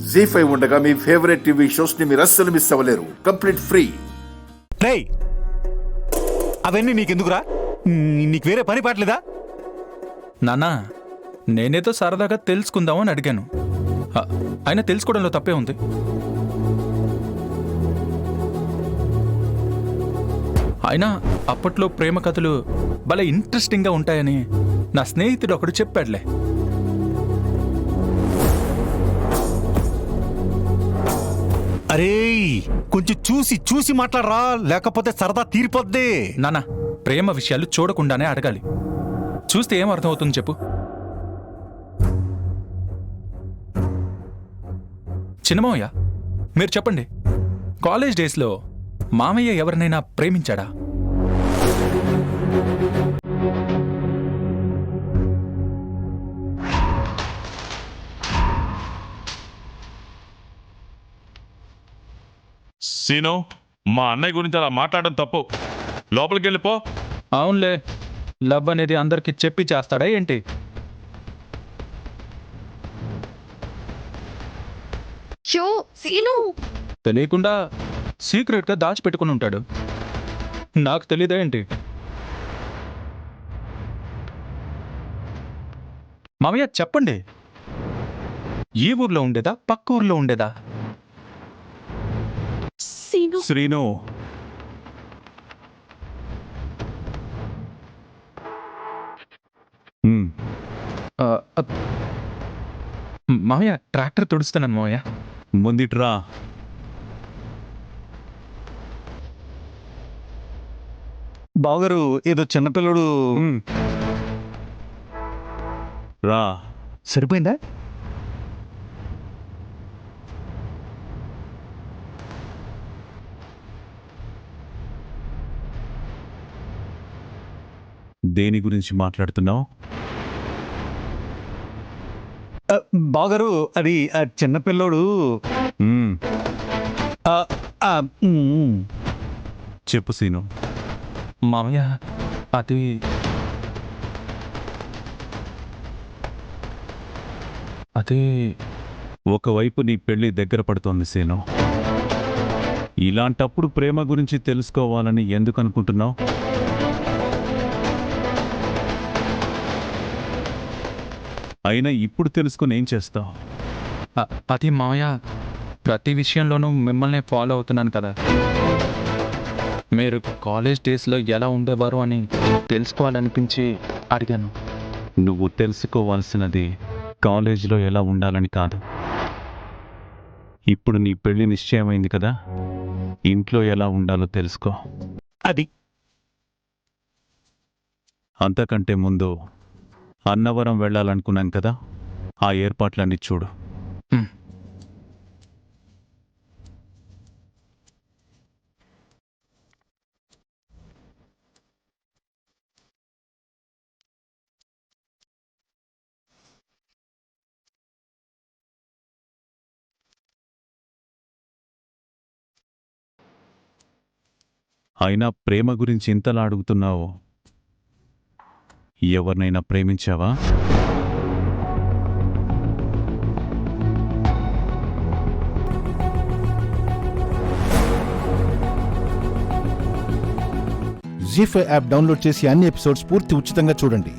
జీ5 ఉండగా మీ favourite TV shows ని మీరు అస్సలు మిస్ అవ్వలేరు. Complete free. రేయ్, అవన్నీ నీకెందుకురా? నీకు వేరే పని పాటలేదా? నాన్నా, నేనేదో సరదాగా తెలుసుకుందామని అడిగాను. అయినా తెలుసుకోవడంలో తప్పే ఉంది. అయినా అప్పట్లో ప్రేమ కథలు భలే ఇంట్రెస్టింగ్గా ఉంటాయని నా స్నేహితుడు ఒకడు చెప్పాడులే. అరే, కొంచెం చూసి చూసి మాట్లాడరా, లేకపోతే సరదా తీరిపోద్ది. నాన్న, ప్రేమ విషయాలు చూడకుండానే అడగాలి. చూస్తే ఏం అర్థం అవుతుంది చెప్పు? చిన్నమావయ్య, మీరు చెప్పండి, కాలేజ్ డేస్లో మామయ్య ఎవరినైనా ప్రేమించాడా? సీను, మా అన్నయ్య గురించి అలా మాట్లాడడం తప్పు. లోపలికి వెళ్ళిపో. అవునులే, లవ్ అనేది అందరికి చెప్పి చేస్తాడా ఏంటి? తెలియకుండా సీక్రెట్గా దాచిపెట్టుకుని ఉంటాడు. నాకు తెలీదా ఏంటి? మామయ్య చెప్పండి, ఈ ఊర్లో ఉండేదా, పక్క ఊర్లో ఉండేదా? శ్రీను, మామయ్య ట్రాక్టర్ తుడుస్తున్నాను మామయ్య. ముందిట్రా. బావగారు, ఏదో చిన్నపిల్లడు. రా. సరిపోయిందా? దేని గురించి మాట్లాడుతున్నావు? బావగారు, అది చిన్నపిల్లోడు. చెప్పు సీను. మామయ్య, అది ఒకవైపు నీ పెళ్లి దగ్గర పడుతోంది సీను. ఇలాంటప్పుడు ప్రేమ గురించి తెలుసుకోవాలని ఎందుకు అనుకుంటున్నావు? అయినా ఇప్పుడు తెలుసుకుని ఏం చేస్తావు? అది మామయ్య, ప్రతి విషయంలోనూ మిమ్మల్ని ఫాలో అవుతున్నాను కదా. మీరు కాలేజ్ డేస్లో ఎలా ఉండేవారు అని తెలుసుకోవాలనిపించి అడిగాను. నువ్వు తెలుసుకోవాల్సినది కాలేజీలో ఎలా ఉండాలని కాదు. ఇప్పుడు నీ పెళ్లి నిశ్చయమైంది కదా, ఇంట్లో ఎలా ఉండాలో తెలుసుకో. అది అంతకంటే ముందు అన్నవరం వెళ్ళాలనుకున్నాను కదా, ఆ ఏర్పాట్లన్నీ చూడు. అయినా ప్రేమ గురించి ఇంతలా అడుగుతున్నావు. ఎవరినైనా ప్రేమించావా? జీ5 యాప్ డౌన్లోడ్ చేసి అన్ని ఎపిసోడ్స్ పూర్తి ఉచితంగా చూడండి.